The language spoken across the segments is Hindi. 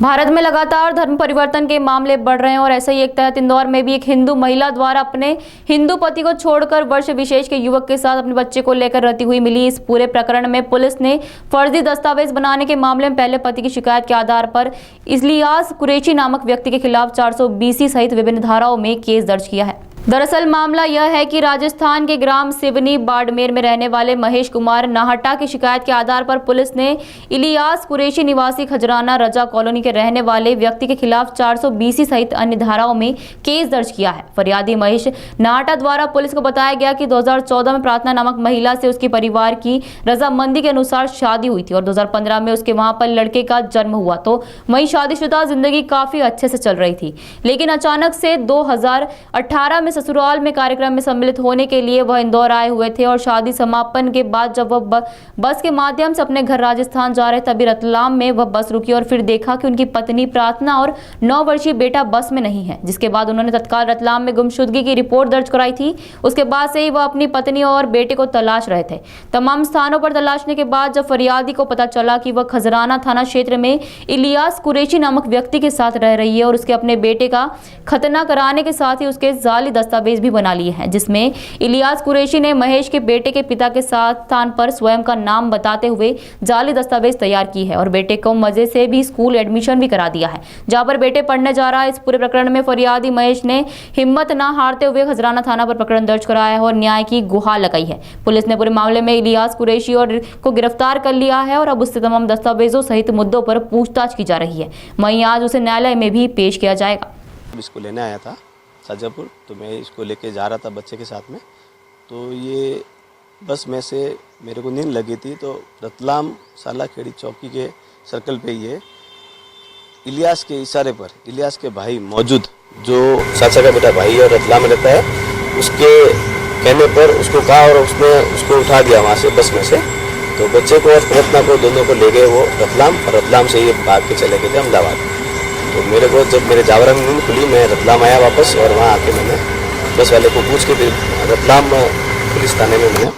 भारत में लगातार धर्म परिवर्तन के मामले बढ़ रहे हैं और ऐसा ही एक तहत इंदौर में भी एक हिंदू महिला द्वारा अपने हिंदू पति को छोड़कर वर्ष विशेष के युवक के साथ अपने बच्चे को लेकर रहती हुई मिली। इस पूरे प्रकरण में पुलिस ने फर्जी दस्तावेज बनाने के मामले में पहले पति की शिकायत के आधार पर इलियास कुरैशी नामक व्यक्ति के खिलाफ 420 सहित विभिन्न धाराओं में केस दर्ज किया है। दरअसल मामला यह है कि राजस्थान के ग्राम सिवनी बाड़मेर में रहने वाले महेश कुमार नाहटा की शिकायत के आधार पर पुलिस ने इलियास कुरैशी निवासी खजराना रजा कॉलोनी के रहने वाले व्यक्ति के खिलाफ 420 सहित अन्य धाराओं में केस दर्ज किया है। फरियादी महेश नाहटा द्वारा पुलिस को बताया गया कि 2014 में प्रार्थना नामक महिला से उसके परिवार की रजामंदी के अनुसार शादी हुई थी और 2015 में उसके वहां पर लड़के का जन्म हुआ। तो वहीं शादीशुदा जिंदगी काफी अच्छे से चल रही थी, लेकिन अचानक से 2018 में ससुराल में कार्यक्रम में सम्मिलित होने के लिए वह इंदौर आए हुए थे और शादी समापन के बाद जब वह बस के माध्यम से अपने घर राजस्थान जा रहे तभी रतलाम में वह बस रुकी और फिर देखा कि उनकी पत्नी प्रार्थना और 9 वर्षीय बेटा बस में नहीं है, जिसके बाद उन्होंने तत्काल रतलाम में गुमशुदगी की रिपोर्ट दर्ज कराई थी। उसके बाद से ही वह अपनी पत्नी और बेटे को तलाश रहे थे। तमाम स्थानों पर तलाशने के बाद जब फरियादी को पता चला कि वह खजराना थाना क्षेत्र में इलियास कुरैशी नामक व्यक्ति के साथ रह रही है और उसके अपने बेटे का खतना कराने के साथ ही उसके जाली दस्तावेज भी बना लिए हैं, जिसमें इलियास कुरैशी ने महेश के बेटे के पिता के साथ स्थान पर स्वयं का नाम बताते हुए जाली दस्तावेज तैयार की है और बेटे को मजे से भी स्कूल एडमिशन भी करा दिया है जहां पर बेटे पढ़ने जा रहा है। इस पूरे प्रकरण में फरियादी महेश ने हिम्मत न हारते हुए खजराना थाना पर प्रकरण दर्ज कराया है और न्याय की गुहार लगाई है। पुलिस ने पूरे मामले में इलियास कुरैशी और को गिरफ्तार कर लिया है और अब उससे तमाम दस्तावेजों सहित मुद्दों पर पूछताछ की जा रही है। वहीं आज उसे न्यायालय में भी पेश किया जाएगा। इसको लेने आया था शाजापुर, तो मैं इसको लेके जा रहा था बच्चे के साथ में। तो ये बस में से मेरे को नींद लगी थी, तो रतलाम सालाखेड़ी चौकी के सर्कल पे ये इलियास के इशारे पर इलियास के भाई मौजूद, जो चाचा का बेटा भाई और रतलाम में रहता है, उसके कहने पर उसको कहा और उसने उसको उठा दिया वहाँ से बस में से। तो बच्चे को और रत्ना को दोनों को ले गए वो रतलाम, और रतलाम से ये भाग के चले गए थे अहमदाबाद। तो मेरे को जब मेरे जावरा में नींद खुली, मैं रतलाम आया वापस और वहाँ आके मैंने बस वाले को पूछ के फिर रतलाम पुलिस थाने में मैंने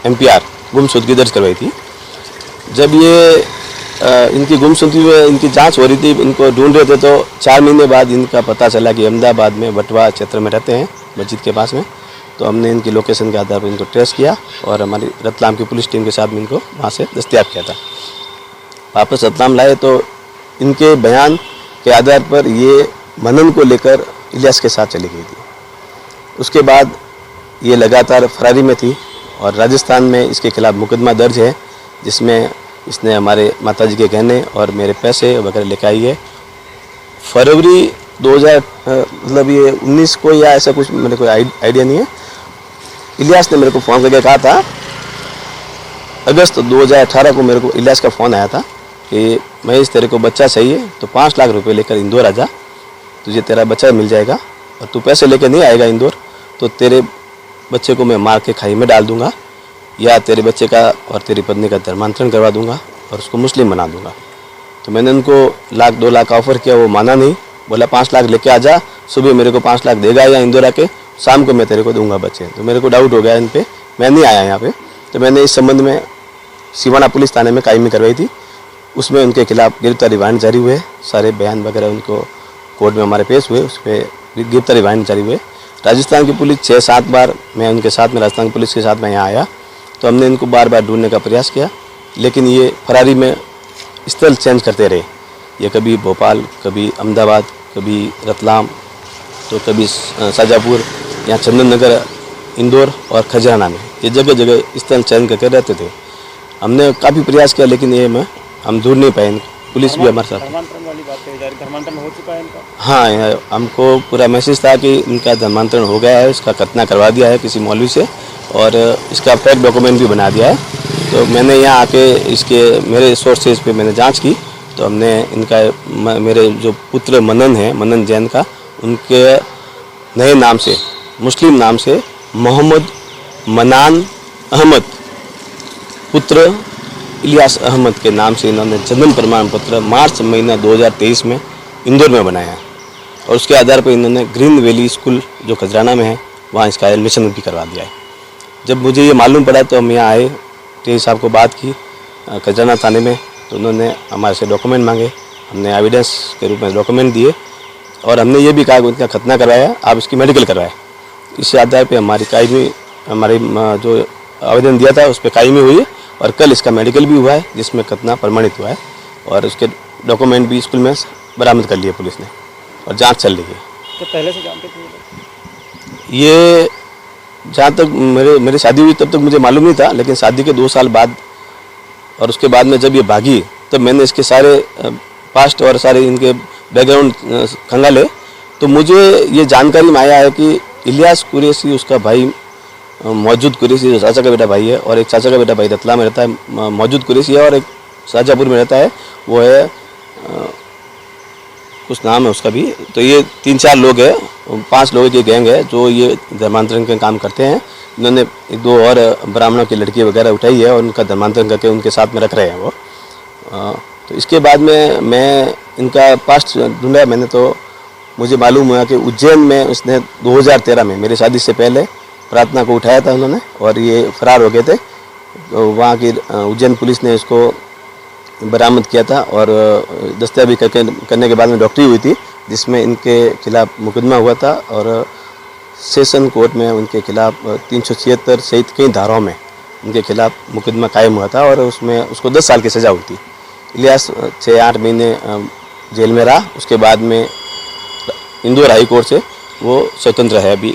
MPR गुमशुदगी दर्ज करवाई थी। जब ये इनकी गुमशुदगी में इनकी जांच हो रही थी, इनको ढूंढ रहे थे, तो 4 महीने बाद इनका पता चला कि अहमदाबाद में बटवा क्षेत्र में रहते हैं, मस्जिद के पास में। तो हमने इनकी लोकेशन के आधार पर इनको ट्रेस किया और हमारी रतलाम की पुलिस टीम के साथ में इनको वहाँ से दस्तयाब किया था। वापस रतलाम लाए तो इनके बयान के आधार पर ये मनन को लेकर इलियास के साथ चली गई थी। उसके बाद ये लगातार फरारी में थी और राजस्थान में इसके खिलाफ मुकदमा दर्ज है, जिसमें इसने हमारे माताजी के गहने और मेरे पैसे वगैरह लेकर आई है। फरवरी 2000 मतलब ये 19 को या ऐसा कुछ मेरे को आइडिया नहीं है। इलियास ने मेरे को फ़ोन करके कहा था, अगस्त 2018 को मेरे को इलियास का फ़ोन आया था कि महेश तेरे को बच्चा चाहिए तो 5 लाख रुपए लेकर इंदौर आ जा, तुझे तेरा बच्चा मिल जाएगा, और तू पैसे लेकर नहीं आएगा इंदौर तो तेरे बच्चे को मैं मार के खाई में डाल दूंगा, या तेरे बच्चे का और तेरी पत्नी का धर्मांतरण करवा दूंगा और उसको मुस्लिम बना दूंगा। तो मैंने उनको 1-2 लाख ऑफ़र किया, वो माना नहीं, बोला 5 लाख लेके आ जा, सुबह मेरे को 5 लाख देगा या इंदौर आके, शाम को मैं तेरे को दूंगा बच्चे। तो मेरे को डाउट हो गया इन पर, मैं नहीं आया यहाँ पे। तो मैंने इस संबंध में सिवाना पुलिस थाने में कायमी करवाई थी। उसमें उनके खिलाफ गिरफ्तारी वारंट जारी हुए, सारे बयान वगैरह उनको कोर्ट में हमारे पेश हुए, उस पर गिरफ्तारी वारंट जारी हुए। राजस्थान की पुलिस 6-7 बार मैं उनके साथ में राजस्थान पुलिस के साथ में यहाँ आया, तो हमने इनको बार बार ढूंढने का प्रयास किया, लेकिन ये फरारी में स्थल चेंज करते रहे। ये कभी भोपाल, कभी अहमदाबाद, कभी रतलाम, तो कभी शाजापुर, यहाँ चंदन नगर, इंदौर और खजराना में, ये जगह जगह स्थल चयन करके रहते थे। हमने काफ़ी प्रयास किया, लेकिन ये हम ढूंढ नहीं पाए। पुलिस भी हमारे साथ। धर्मांतरण वाली बात कही जा रही, धर्मांतरण हो चुका है इनका? हाँ, हमको पूरा मैसेज था कि इनका धर्मांतरण हो गया है, इसका खतना करवा दिया है किसी मौलवी से, और इसका फेक डॉक्यूमेंट भी बना दिया है। तो मैंने यहाँ आके इसके मेरे सोर्सेज पे मैंने जांच की, तो हमने इनका मेरे जो पुत्र मनन है, मनन जैन का, उनके नए नाम से, मुस्लिम नाम से मोहम्मद मनान अहमद पुत्र इलियास अहमद के नाम से इन्होंने जन्म प्रमाण पत्र मार्च महीना 2023 में इंदौर में बनाया है, और उसके आधार पर इन्होंने ग्रीन वैली स्कूल जो खजराना में है वहाँ इसका एडमिशन भी करवा दिया है। जब मुझे ये मालूम पड़ा तो हम यहाँ आए, टी साहब को बात की खजराना थाने में, तो उन्होंने हमारे से डॉक्यूमेंट मांगे, हमने एविडेंस के रूप में डॉक्यूमेंट दिए और हमने ये भी कहा कि इनका खतना करवाया, आप इसकी मेडिकल करवाएं। इस आधार पे हमारी जो आवेदन दिया था उस पर कायमी हुई है और कल इसका मेडिकल भी हुआ है जिसमें खतना प्रमाणित हुआ है और उसके डॉक्यूमेंट भी स्कूल में बरामद कर लिए पुलिस ने और जांच चल रही है। तो पहले से जानते थे ये जहाँ तक मेरी शादी हुई तब तक मुझे मालूम नहीं था, लेकिन शादी के 2 साल बाद और उसके बाद में जब ये भागी तब मैंने इसके सारे पास्ट और सारे इनके बैकग्राउंड खंगाले तो मुझे ये जानकारी में आया है कि इलियास कुरैशी उसका भाई मौजूद कुरैशी जो चाचा का बेटा भाई है और एक चाचा का बेटा भाई रतलाम में रहता है मौजूद कुरैशी है और एक शाहजहाँपुर में रहता है, वो है कुछ नाम है उसका भी। तो ये 3-4 लोग हैं, 5 लोगों की गैंग है जो ये धर्मांतरण के काम करते हैं। इन्होंने 1-2 और ब्राह्मणों की लड़की वगैरह उठाई है और उनका धर्मांतरण करके उनके साथ में रख रहे हैं वो। तो इसके बाद में मैं इनका पास्ट ढूंढा मैंने तो मुझे मालूम हुआ कि उज्जैन में उसने 2013 में मेरी शादी से पहले प्रार्थना को उठाया था उन्होंने और ये फरार हो गए थे। तो वहाँ की उज्जैन पुलिस ने इसको बरामद किया था और दस्तयाबी करने के बाद में डॉक्टरी हुई थी जिसमें इनके खिलाफ मुकदमा हुआ था और सेशन कोर्ट में उनके खिलाफ 376 सहित कई धाराओं में उनके खिलाफ मुकदमा कायम हुआ था और उसमें उसको 10 साल की सज़ा हुई थी। इलियास 6-8 महीने जेल में रहा, उसके बाद में इंदौर हाई कोर्ट से वो स्वतंत्र है, अभी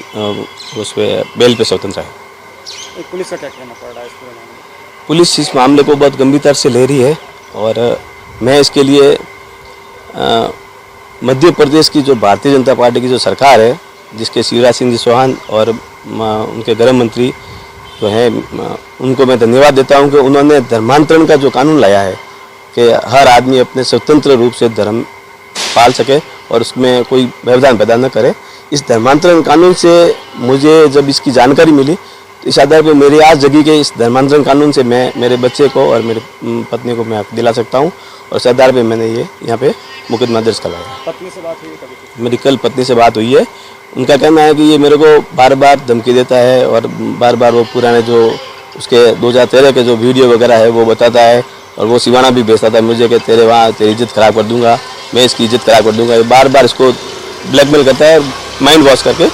उस पर बेल पे स्वतंत्र है। पुलिस का क्या कहना पड़ रहा है इस पूरे मामले में? पुलिस इस मामले को बहुत गंभीरता से ले रही है और मैं इसके लिए मध्य प्रदेश की जो भारतीय जनता पार्टी की जो सरकार है जिसके शिवराज सिंह जी चौहान और उनके गृह मंत्री जो हैं उनको मैं धन्यवाद देता हूं कि उन्होंने धर्मांतरण का जो कानून लाया है कि हर आदमी अपने स्वतंत्र रूप से धर्म पाल सके और उसमें कोई व्यवधान पैदा न करे। इस धर्मांतरण कानून से मुझे जब इसकी जानकारी मिली तो इस आधार पर मेरी आज जगी कि इस धर्मांतरण कानून से मैं मेरे बच्चे को और मेरी पत्नी को मैं हक दिला सकता हूं और इस आधार पर मैंने ये यहाँ पे मुकदमा दर्ज करवाया। पत्नी से बात हुई है कभी? मेरी कल पत्नी से बात हुई है। उनका कहना है कि ये मेरे को बार बार धमकी देता है और बार बार वो पुराने जो उसके 2013 के जो वीडियो वगैरह है वो बताता है और वो सिवाना भी भेजता था मुझे कि तेरे वहाँ तेरी इज्जत ख़राब कर दूंगा, मैं इसकी इज्जत ख़राब कर दूंगा। ये बार बार इसको ब्लैकमेल करता है, माइंड वॉश करके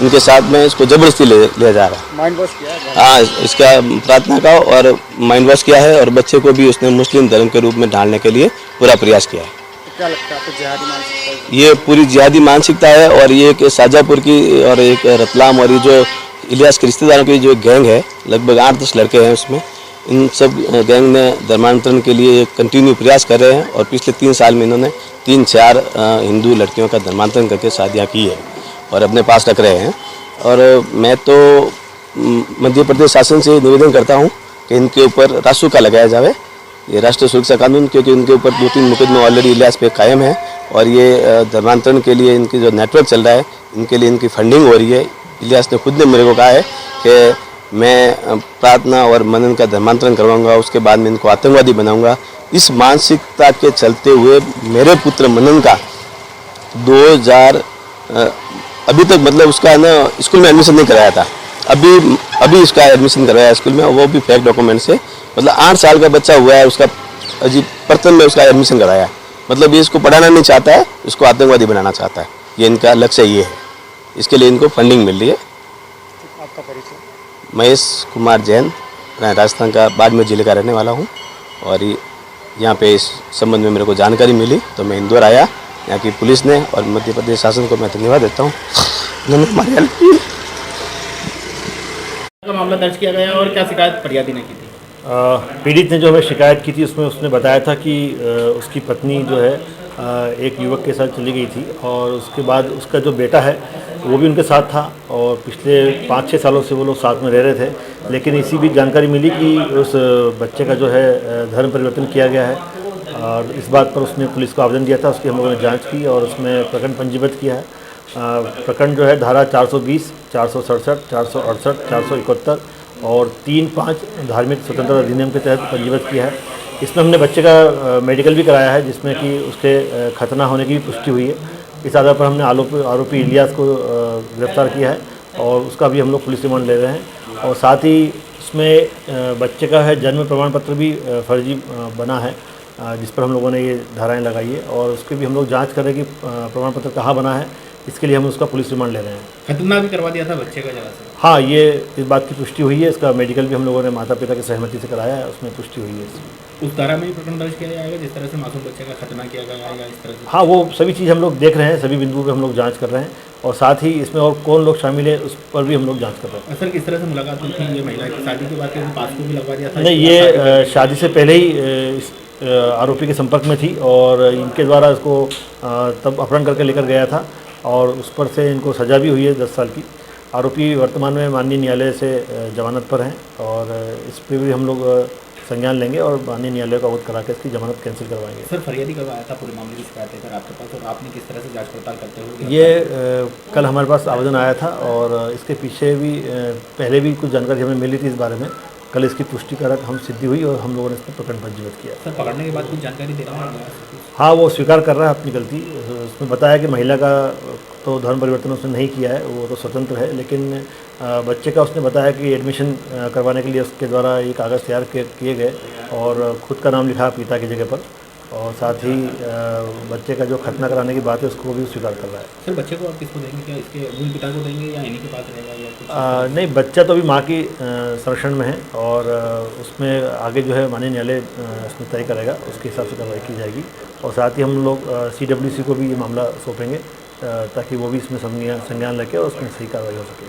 इनके साथ में इसको ज़बरदस्ती ले जा रहा है। माइंड वॉश किया है? हाँ, इसका प्रार्थना का और माइंड वॉश किया है और बच्चे को भी उसने मुस्लिम धर्म के रूप में ढालने के लिए पूरा प्रयास किया है। तो क्या लगता है आपको जिहादी मानसिकता है? ये पूरी जिहादी मानसिकता है और ये एक शाहजहाँपुर की और एक रतलाम और ये जो इलियास के रिश्तेदारों की जो गैंग है लगभग 8-10 लड़के हैं उसमें, इन सब गैंग ने धर्मांतरण के लिए कंटिन्यू प्रयास कर रहे हैं और पिछले 3 साल में इन्होंने 3-4 हिंदू लड़कियों का धर्मांतरण करके शादियाँ की है और अपने पास रख रहे हैं। और मैं तो मध्य प्रदेश शासन से निवेदन करता हूँ कि इनके ऊपर रासुका लगाया जाए, ये राष्ट्रीय सुरक्षा कानून, क्योंकि उनके ऊपर 2-3 मुकदमे ऑलरेडी इलियास पे कायम है और ये धर्मांतरण के लिए इनकी जो नेटवर्क चल रहा है इनके लिए इनकी फंडिंग हो रही है। इलियास ने खुद ने मेरे को कहा है कि मैं प्रार्थना और मनन का धर्मांतरण करवाऊंगा, उसके बाद मैं इनको आतंकवादी बनाऊंगा। इस मानसिकता के चलते हुए मेरे पुत्र मनन का 2000 अभी तक मतलब उसका ना स्कूल में एडमिशन नहीं कराया था, अभी उसका एडमिशन करवाया स्कूल में, वो भी फेक डॉक्यूमेंट से। मतलब 8 साल का बच्चा हुआ है उसका अजीब प्रथम में उसका एडमिशन कराया। मतलब ये इसको पढ़ाना नहीं चाहता है, इसको आतंकवादी बनाना चाहता है, ये इनका लक्ष्य ये है। इसके लिए इनको फंडिंग मिल रही है। आपका परिचय? महेश कुमार जैन, मैं राजस्थान का बाड़मेर जिले का रहने वाला हूँ और यहाँ पे इस संबंध में मेरे को जानकारी मिली तो मैं इंदौर आया। यहाँ की पुलिस ने और मध्य प्रदेश शासन को मैं धन्यवाद देता हूँ, उन्होंने हमारी हेल्प की। का मामला दर्ज किया गया और क्या शिकायत फरियादी ने की थी? पीड़ित ने जो हमें शिकायत की थी उसमें उसने बताया था कि उसकी पत्नी जो है एक युवक के साथ चली गई थी और उसके बाद उसका जो बेटा है वो भी उनके साथ था और पिछले 5-6 सालों से वो लोग साथ में रह रहे थे। लेकिन इसी भी जानकारी मिली कि उस बच्चे का जो है धर्म परिवर्तन किया गया है और इस बात पर उसने पुलिस को आवेदन दिया था। उसकी हम लोगों ने जांच की और उसमें प्रकरण पंजीबद्ध किया है। प्रकरण जो है धारा 420, 467, 468, 471 और 3-5 धार्मिक स्वतंत्रता अधिनियम के तहत पंजीबद्ध किया है। इसमें हमने बच्चे का मेडिकल भी कराया है जिसमें कि उसके खतना होने की भी पुष्टि हुई है। इस आधार पर हमने आरोपी इलियास को गिरफ्तार किया है और उसका भी हम लोग पुलिस रिमांड ले रहे हैं। और साथ ही उसमें बच्चे का है जन्म प्रमाण पत्र भी फर्जी बना है जिस पर हम लोगों ने ये धाराएं लगाई है, और उसकी भी हम लोग जांच कर रहे हैं कि प्रमाण पत्र कहाँ बना है। इसके लिए हम उसका पुलिस रिमांड ले रहे हैं। खतना भी करवा दिया था बच्चे का जगह से। हाँ, ये इस बात की पुष्टि हुई है। इसका मेडिकल भी हम लोगों ने माता पिता की सहमति से कराया है, उसमें पुष्टि हुई है इसकी। उस धारा में भी प्रकरण दर्ज किया जाएगा जिस तरह से मासूम बच्चे का खतना किया गया या इस तरह से? हाँ, वो सभी चीज़ हम लोग देख रहे हैं, सभी बिंदुओं पे हम लोग जांच कर रहे हैं, और साथ ही इसमें और कौन लोग शामिल है उस पर भी हम लोग जांच कर रहे हैं। सर, किस तरह से मुलाकात हुई थी? ये महिला की शादी के बाद पास को भी लगवा दिया था? नहीं, ये शादी से पहले ही इस आरोपी के संपर्क में थी, और इनके द्वारा इसको तब अपहरण करके लेकर गया था, और उस पर से इनको सज़ा भी हुई है 10 साल की। आरोपी वर्तमान में माननीय न्यायालय से जमानत पर हैं, और इस पर भी हम लोग संज्ञान लेंगे और माननीय न्यायालय को अवगत करा के इसकी जमानत कैंसिल करवाएंगे। सर, फरियादी कब आया था पूरे मामले की शिकायत लेकर आपके पास, और आपने किस तरह से जांच पड़ताल करते हुए? ये कल हमारे पास आवेदन आया था, और इसके पीछे भी पहले भी कुछ जानकारी हमें मिली थी इस बारे में। कल इसकी पुष्टिकारक हम सिद्धि हुई और हम लोगों ने इस पर प्रकरण पंजीबद्ध किया। सर, पकड़ने के बाद कुछ जानकारी दे रहा है? हाँ, वो स्वीकार कर रहा है अपनी गलती। उसमें बताया कि महिला का तो धर्म परिवर्तन उसने नहीं किया है, वो तो स्वतंत्र है, लेकिन बच्चे का उसने बताया कि एडमिशन करवाने के लिए उसके द्वारा ये कागज़ तैयार किए गए, और खुद का नाम लिखा पिता की जगह पर, और साथ ही बच्चे का जो खतना कराने की बात है उसको भी स्वीकार कर रहा है। सर, बच्चे को आप किसको देंगे? क्या इसके मूल पिता को देंगे या इन्हीं के पास रहेगा या कुछ? नहीं, बच्चा तो अभी माँ की संरक्षण में है, और उसमें आगे जो है माननीय न्यायालय इसमें तय करेगा, उसके हिसाब से कार्रवाई की जाएगी। और साथ ही हम लोग CWC को भी ये मामला सौंपेंगे, ताकि वो भी इसमें संज्ञान लेके और उसमें सही कार्रवाई हो सके।